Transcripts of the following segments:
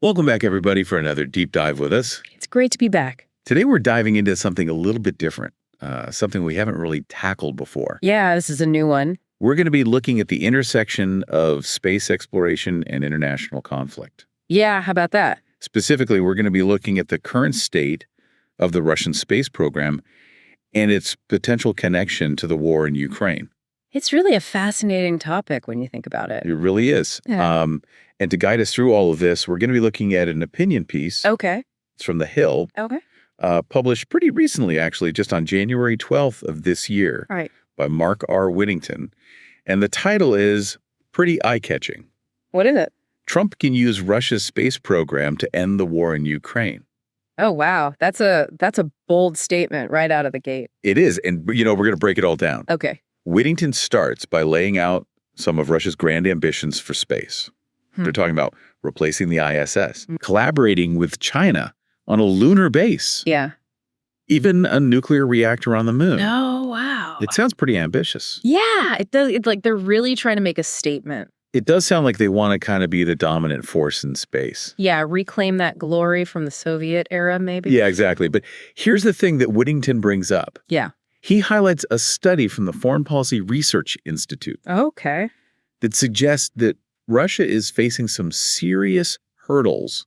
Welcome back, everybody, for another deep dive with us. It's great to be back. Today, we're diving into something a little bit different, something we haven't really tackled before. Yeah, this is a new one. We're going to be looking at the intersection of space exploration and international conflict. Yeah, how about that? Specifically, we're going to be looking at the current state of the Russian space program and its potential connection to the war in Ukraine. It's really a fascinating topic when you think about it. It really is. Yeah. And to guide us through all of this, we're going to be looking at an opinion piece. Okay. It's from The Hill. Okay. Published pretty recently, actually, just on January 12th of this year. All right. By Mark R. Whittington. And the title is pretty eye-catching. What is it? Trump can use Russia's space program to end the war in Ukraine. Oh, wow. That's a bold statement right out of the gate. It is. And, we're going to break it all down. Okay. Whittington starts by laying out some of Russia's grand ambitions for space. They're talking about replacing the ISS, collaborating with China on a lunar base. Yeah. Even a nuclear reactor on the moon. Oh, wow. It sounds pretty ambitious. Yeah, it does. It's like they're really trying to make a statement. It does sound like they want to kind of be the dominant force in space. Yeah, reclaim that glory from the Soviet era, maybe. Yeah, exactly. But here's the thing that Whittington brings up. Yeah. He highlights a study from the Foreign Policy Research Institute Okay. that suggests that Russia is facing some serious hurdles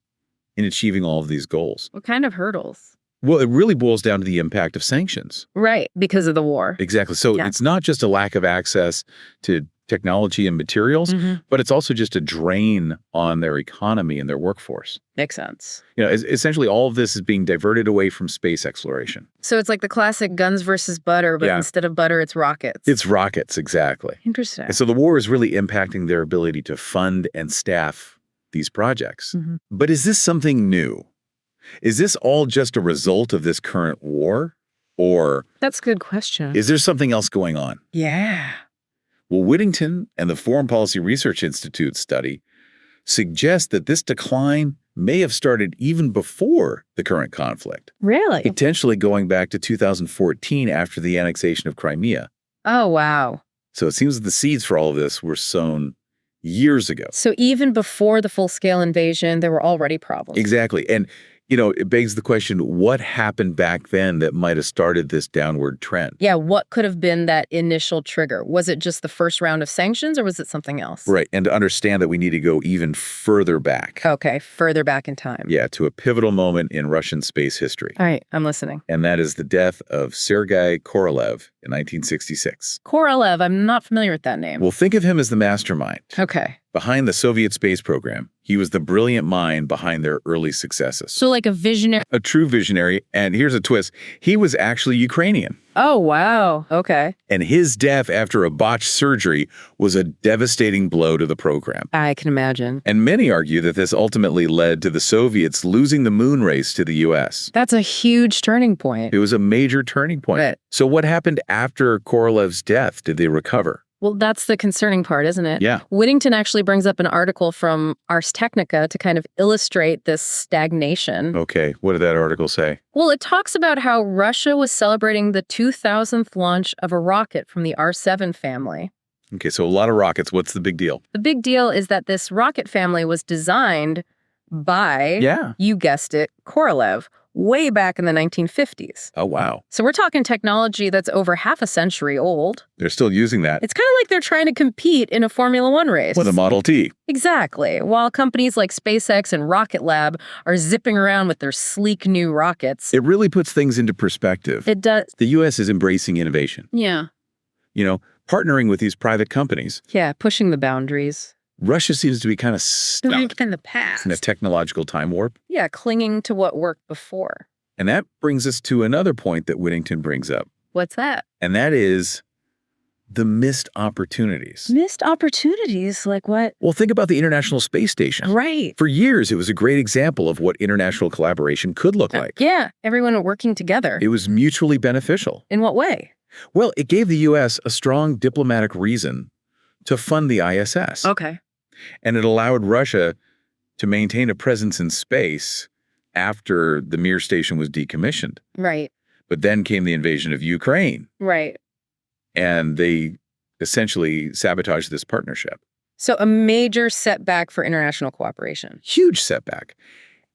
in achieving all of these goals. What kind of hurdles? Well, it really boils down to the impact of sanctions. Right, because of the war. Exactly. So Yeah. it's not just a lack of access to technology and materials, but it's also just a drain on their economy and their workforce. Makes sense. Essentially all of this is being diverted away from space exploration. So it's like the classic guns versus butter, but Yeah. instead of butter, it's rockets. It's rockets, exactly. Interesting. And so the war is really impacting their ability to fund and staff these projects. But is this something new? Is this all just a result of this current war? Or That's a good question. is there something else going on? Yeah. Well, Whittington and the Foreign Policy Research Institute study suggest that this decline may have started even before the current conflict, Really? potentially going back to 2014 after the annexation of Crimea. Oh, wow. So it seems that the seeds for all of this were sown years ago. So even before the full-scale invasion, there were already problems. Exactly. And, it begs the question, what happened back then that might have started this downward trend? Yeah, what could have been that initial trigger? Was it just the first round of sanctions or was it something else? Right. And to understand that we need to go even further back. Okay, further back in time. Yeah, to a pivotal moment in Russian space history. All right, I'm listening. And that is the death of Sergei Korolev in 1966. Korolev, I'm not familiar with that name. Well, think of him as the mastermind. Okay. Behind the Soviet space program, he was the brilliant mind behind their early successes. So like a visionary. A true visionary, and here's a twist, he was actually Ukrainian. Oh, wow. Okay. And his death after a botched surgery was a devastating blow to the program. I can imagine. And many argue that this ultimately led to the Soviets losing the moon race to the U.S. That's a huge turning point. It was a major turning point. Right. So what happened after Korolev's death? Did they recover? Well, that's the concerning part, isn't it? Yeah. Whittington actually brings up an article from Ars Technica to kind of illustrate this stagnation. Okay, what did that article say? Well, it talks about how Russia was celebrating the 2000th launch of a rocket from the R7 family. Okay, so a lot of rockets. What's the big deal? The big deal is that this rocket family was designed by, you guessed it, Korolev, way back in the 1950s. Oh, wow. So we're talking technology that's over half a century old. They're still using that. It's kind of like they're trying to compete in a Formula One race. With a Model T. Exactly. While companies like SpaceX and Rocket Lab are zipping around with their sleek new rockets. It really puts things into perspective. It does. The U.S. is embracing innovation. Yeah. Partnering with these private companies. Yeah, pushing the boundaries. Russia seems to be kind of stuck in the past. in a technological time warp. Yeah, clinging to what worked before. And that brings us to another point that Whittington brings up. What's that? And that is the missed opportunities. Missed opportunities? Like what? Well, think about the International Space Station. Right. For years, it was a great example of what international collaboration could look like. Yeah, everyone working together. It was mutually beneficial. In what way? Well, it gave the U.S. a strong diplomatic reason to fund the ISS. Okay. And it allowed Russia to maintain a presence in space after the Mir station was decommissioned. Right. But then came the invasion of Ukraine. Right. And they essentially sabotaged this partnership. So a major setback for international cooperation. Huge setback.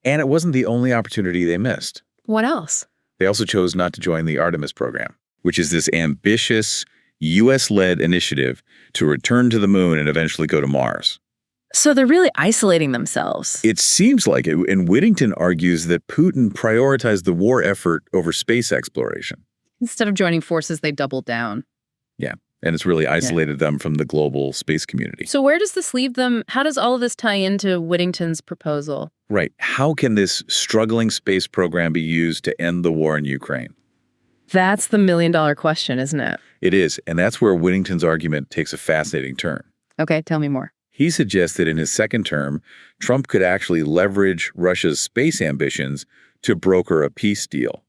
And it wasn't the only opportunity they missed. What else? They also chose not to join the Artemis program, which is this ambitious U.S.-led initiative to return to the moon and eventually go to Mars. So they're really isolating themselves. It seems like it, and Whittington argues that Putin prioritized the war effort over space exploration. Instead of joining forces, they doubled down. Yeah, and it's really isolated them from the global space community. So where does this leave them? How does all of this tie into Whittington's proposal? Right. How can this struggling space program be used to end the war in Ukraine? That's the million-dollar question, isn't it? It is, and that's where Whittington's argument takes a fascinating turn. Okay, tell me more. He suggests that in his second term, Trump could actually leverage Russia's space ambitions to broker a peace deal.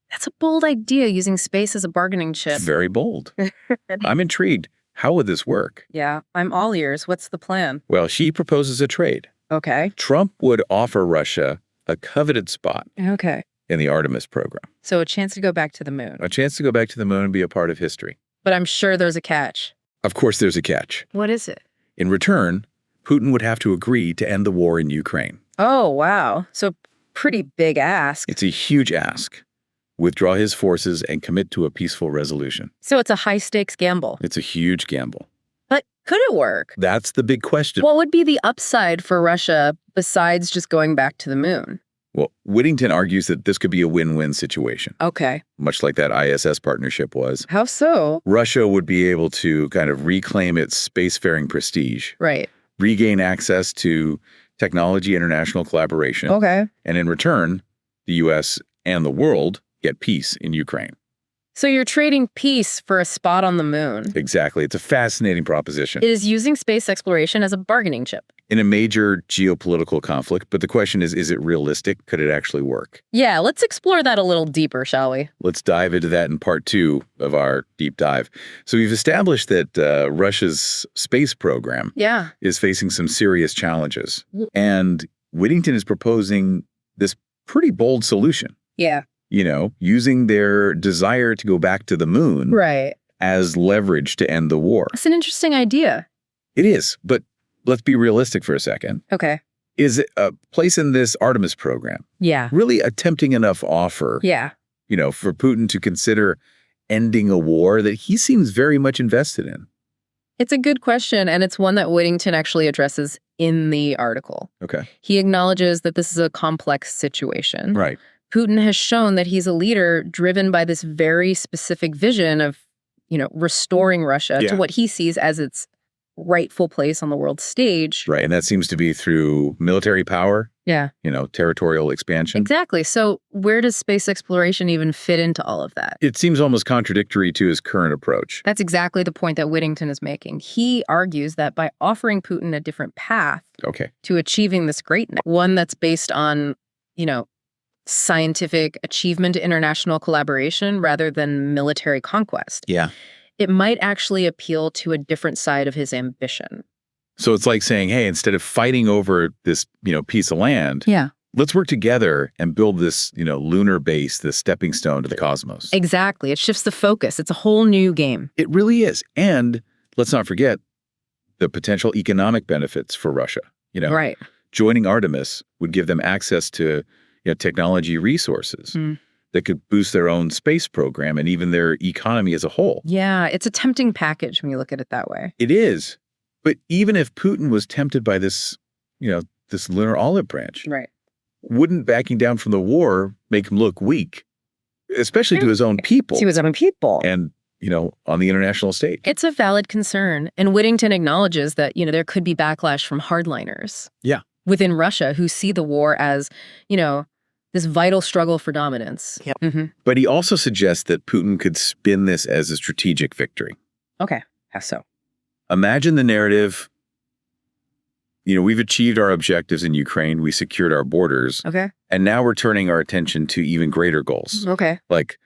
That's a bold idea, using space as a bargaining chip. Very bold. I'm intrigued. How would this work? Yeah, I'm all ears. What's the plan? Well, she proposes a trade. Okay. Trump would offer Russia a coveted spot Okay. in the Artemis program. So a chance to go back to the moon. A chance to go back to the moon and be a part of history. But I'm sure there's a catch. Of course, there's a catch. What is it? In return, Putin would have to agree to end the war in Ukraine. Oh, wow. So pretty big ask. It's a huge ask. Withdraw his forces and commit to a peaceful resolution. So it's a high-stakes gamble. It's a huge gamble. But could it work? That's the big question. What would be the upside for Russia besides just going back to the moon? Well, Whittington argues that this could be a win-win situation, Okay. much like that ISS partnership was. How so? Russia would be able to kind of reclaim its spacefaring prestige, Right. regain access to technology international collaboration, Okay. and in return, the U.S. and the world get peace in Ukraine. So you're trading peace for a spot on the moon. Exactly. It's a fascinating proposition. It is using space exploration as a bargaining chip. In a major geopolitical conflict, but the question is it realistic? Could it actually work? Yeah, let's explore that a little deeper, shall we? Let's dive into that in part 2 of our deep dive. So we've established that Russia's space program is facing some serious challenges. And Whittington is proposing this pretty bold solution. Yeah. You know, using their desire to go back to the moon as leverage to end the war. That's an interesting idea. It is, but let's be realistic for a second. Okay. Is it a place in this Artemis program really a tempting enough offer, you know, for Putin to consider ending a war that he seems very much invested in? It's a good question, and it's one that Whittington actually addresses in the article. Okay. He acknowledges that this is a complex situation. Right. Putin has shown that he's a leader driven by this very specific vision of, you know, restoring Russia to what he sees as its rightful place on the world stage. Right. And that seems to be through military power. Yeah. You know, territorial expansion. Exactly. So where does space exploration even fit into all of that? It seems almost contradictory to his current approach. That's exactly the point that Whittington is making. He argues that by offering Putin a different path to achieving this greatness, one that's based on, you know, scientific achievement, international collaboration, rather than military conquest. Yeah. It might actually appeal to a different side of his ambition. So it's like saying, hey, instead of fighting over this, you know, piece of land, let's work together and build this, you know, lunar base, this stepping stone to the cosmos. Exactly. It shifts the focus. It's a whole new game. It really is. And let's not forget the potential economic benefits for Russia. You know, joining Artemis would give them access to technology resources that could boost their own space program and even their economy as a whole. Yeah, it's a tempting package when you look at it that way. It is. But even if Putin was tempted by this, you know, this lunar olive branch, wouldn't backing down from the war make him look weak, especially to his own people? To his own people. And, you know, on the international stage. It's a valid concern. And Whittington acknowledges that, you know, there could be backlash from hardliners. Yeah. Within Russia who see the war as, you know, this vital struggle for dominance. But he also suggests that Putin could spin this as a strategic victory. Okay. How so? Imagine the narrative, you know, we've achieved our objectives in Ukraine, we secured our borders. And now we're turning our attention to even greater goals. Like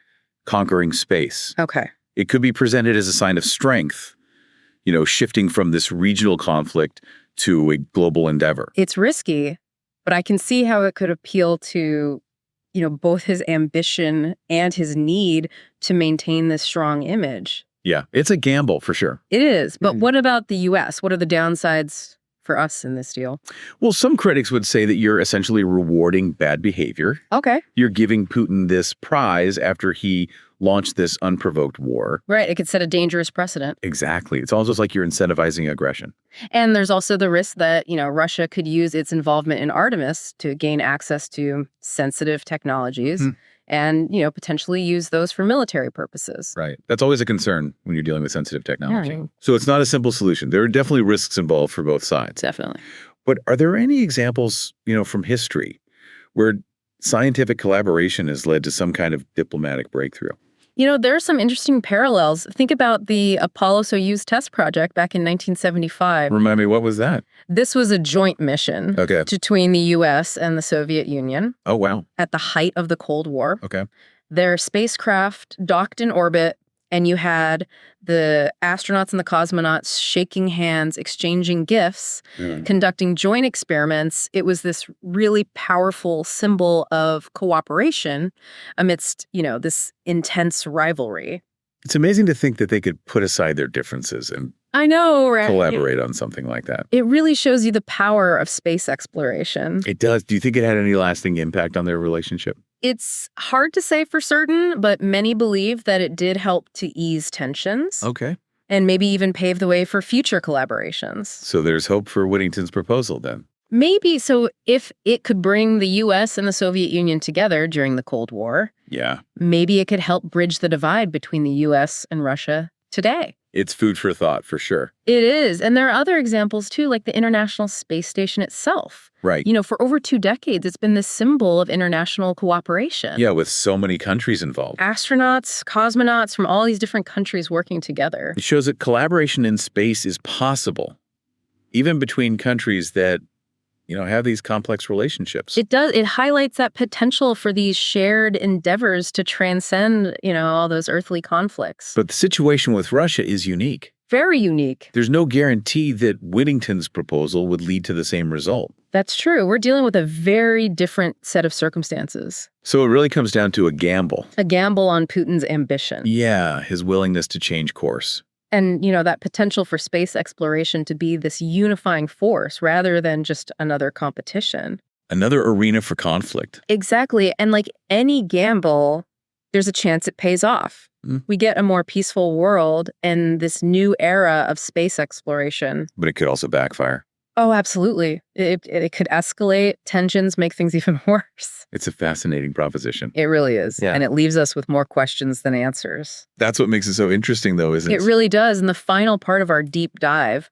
conquering space. It could be presented as a sign of strength, you know, shifting from this regional conflict to a global endeavor. It's risky, but I can see how it could appeal to, you know, both his ambition and his need to maintain this strong image. Yeah, it's a gamble for sure. It is. But what about the U.S.? What are the downsides for us in this deal? Well, some critics would say that you're essentially rewarding bad behavior. Okay. You're giving Putin this prize after he launched this unprovoked war. Right. It could set a dangerous precedent. Exactly. It's almost like you're incentivizing aggression. And there's also the risk that, Russia could use its involvement in Artemis to gain access to sensitive technologies and, potentially use those for military purposes. Right. That's always a concern when you're dealing with sensitive technology. Yeah. So it's not a simple solution. There are definitely risks involved for both sides. Definitely. But are there any examples, from history where scientific collaboration has led to some kind of diplomatic breakthrough? There are some interesting parallels. Think about the Apollo-Soyuz test project back in 1975. Remind me, what was that? This was a joint mission between the U.S. and the Soviet Union. Oh, wow. At the height of the Cold War. Okay. Their spacecraft docked in orbit, and you had the astronauts and the cosmonauts shaking hands, exchanging gifts, conducting joint experiments. It was this really powerful symbol of cooperation amidst, this intense rivalry. It's amazing to think that they could put aside their differences and I know, right? Collaborate on something like that. It really shows you the power of space exploration. It does. Do you think it had any lasting impact on their relationship? It's hard to say for certain, but many believe that it did help to ease tensions. Okay. And maybe even pave the way for future collaborations. So there's hope for Whittington's proposal then? Maybe. So if it could bring the U.S. and the Soviet Union together during the Cold War, maybe it could help bridge the divide between the U.S. and Russia today. It's food for thought, for sure. It is. And there are other examples, too, like the International Space Station itself. Right. For over 2 decades, it's been this symbol of international cooperation. Yeah, with so many countries involved. Astronauts, cosmonauts from all these different countries working together. It shows that collaboration in space is possible, even between countries that have these complex relationships. It does. It highlights that potential for these shared endeavors to transcend, all those earthly conflicts. But the situation with Russia is unique. Very unique. There's no guarantee that Whittington's proposal would lead to the same result. That's true. We're dealing with a very different set of circumstances. So it really comes down to a gamble. A gamble on Putin's ambition. Yeah, his willingness to change course. And, that potential for space exploration to be this unifying force rather than just another competition. Another arena for conflict. Exactly. And like any gamble, there's a chance it pays off. We get a more peaceful world and this new era of space exploration. But it could also backfire. Oh, absolutely. It could escalate, tensions, make things even worse. It's a fascinating proposition. It really is. Yeah. And it leaves us with more questions than answers. That's what makes it so interesting, though, isn't it? It really does. In the final part of our deep dive,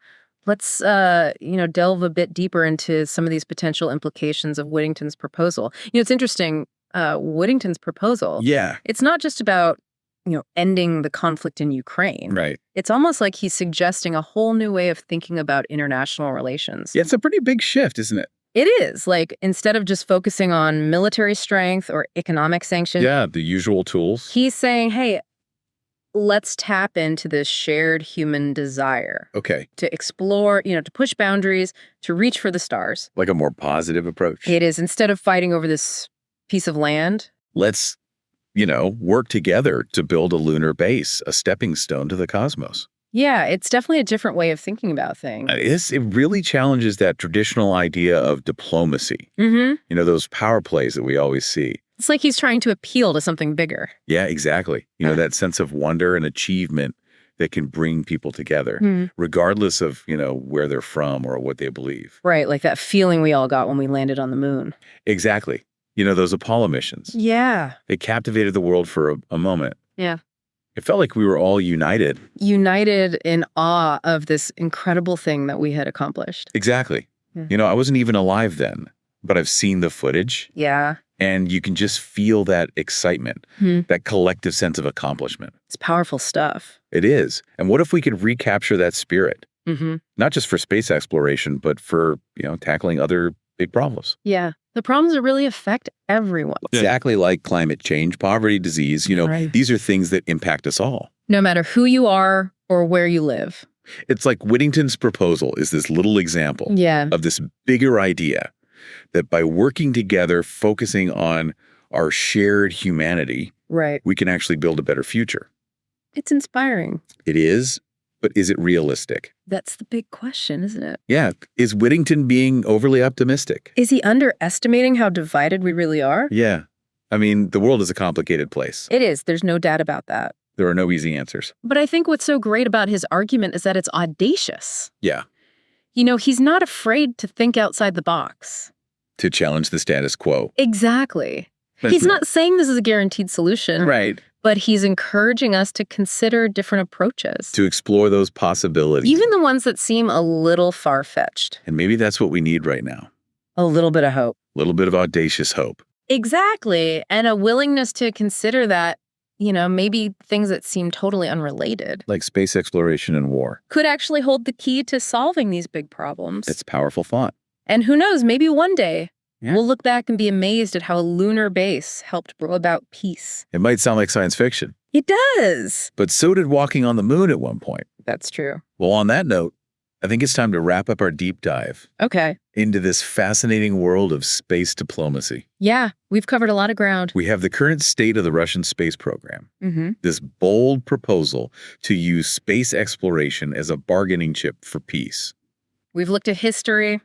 let's, delve a bit deeper into some of these potential implications of Whittington's proposal. It's interesting, Whittington's proposal. Yeah. It's not just about ending the conflict in Ukraine. Right. It's almost like he's suggesting a whole new way of thinking about international relations. Yeah, it's a pretty big shift, isn't it? It is. Like, instead of just focusing on military strength or economic sanctions. Yeah, the usual tools. He's saying, hey, let's tap into this shared human desire. Okay. To explore, to push boundaries, to reach for the stars. Like a more positive approach. It is. Instead of fighting over this piece of land. Let's work together to build a lunar base, a stepping stone to the cosmos. Yeah, it's definitely a different way of thinking about things. It really challenges that traditional idea of diplomacy. Mm-hmm. Those power plays that we always see. It's like he's trying to appeal to something bigger. Yeah, exactly. That sense of wonder and achievement that can bring people together, regardless of, where they're from or what they believe. Right, like that feeling we all got when we landed on the moon. Exactly. Those Apollo missions. Yeah. They captivated the world for a moment. Yeah. It felt like we were all united. United in awe of this incredible thing that we had accomplished. Exactly. Yeah. I wasn't even alive then, but I've seen the footage. Yeah. And you can just feel that excitement, that collective sense of accomplishment. It's powerful stuff. It is. And what if we could recapture that spirit? Mm-hmm. Not just for space exploration, but for, tackling other big problems. Yeah. The problems that really affect everyone. Exactly like climate change, poverty, disease, right. These are things that impact us all. No matter who you are or where you live. It's like Whittington's proposal is this little example of this bigger idea that by working together, focusing on our shared humanity, right, we can actually build a better future. It's inspiring. It is, but is it realistic? That's the big question, isn't it? Yeah. Is Whittington being overly optimistic? Is he underestimating how divided we really are? Yeah. I mean, the world is a complicated place. It is. There's no doubt about that. There are no easy answers. But I think what's so great about his argument is that it's audacious. Yeah. You know, he's not afraid to think outside the box. To challenge the status quo. Exactly. He's not saying this is a guaranteed solution. Right. But he's encouraging us to consider different approaches. To explore those possibilities. Even the ones that seem a little far-fetched. And maybe that's what we need right now. A little bit of hope. A little bit of audacious hope. Exactly. And a willingness to consider that, you know, maybe things that seem totally unrelated. Like space exploration and war. Could actually hold the key to solving these big problems. It's powerful thought. And who knows, maybe one day we'll look back and be amazed at how a lunar base helped bring about peace. It might sound like science fiction. It does. But so did walking on the moon at one point. That's true. Well, on that note, I think it's time to wrap up our deep dive. Okay. Into this fascinating world of space diplomacy. Yeah, we've covered a lot of ground. We have the current state of the Russian space program. This bold proposal to use space exploration as a bargaining chip for peace. We've looked at history.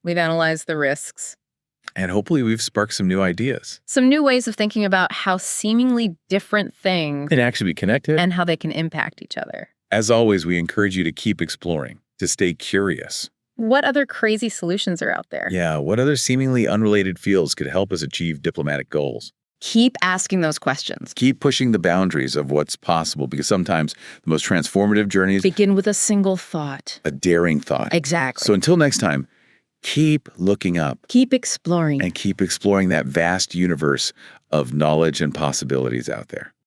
We've analyzed the risks. And hopefully we've sparked some new ideas. Some new ways of thinking about how seemingly different things can actually be connected. And how they can impact each other. As always, we encourage you to keep exploring, to stay curious. What other crazy solutions are out there? Yeah, what other seemingly unrelated fields could help us achieve diplomatic goals? Keep asking those questions. Keep pushing the boundaries of what's possible, because sometimes the most transformative journeys begin with a single thought. A daring thought. Exactly. So until next time, keep looking up. Keep exploring. And keep exploring that vast universe of knowledge and possibilities out there.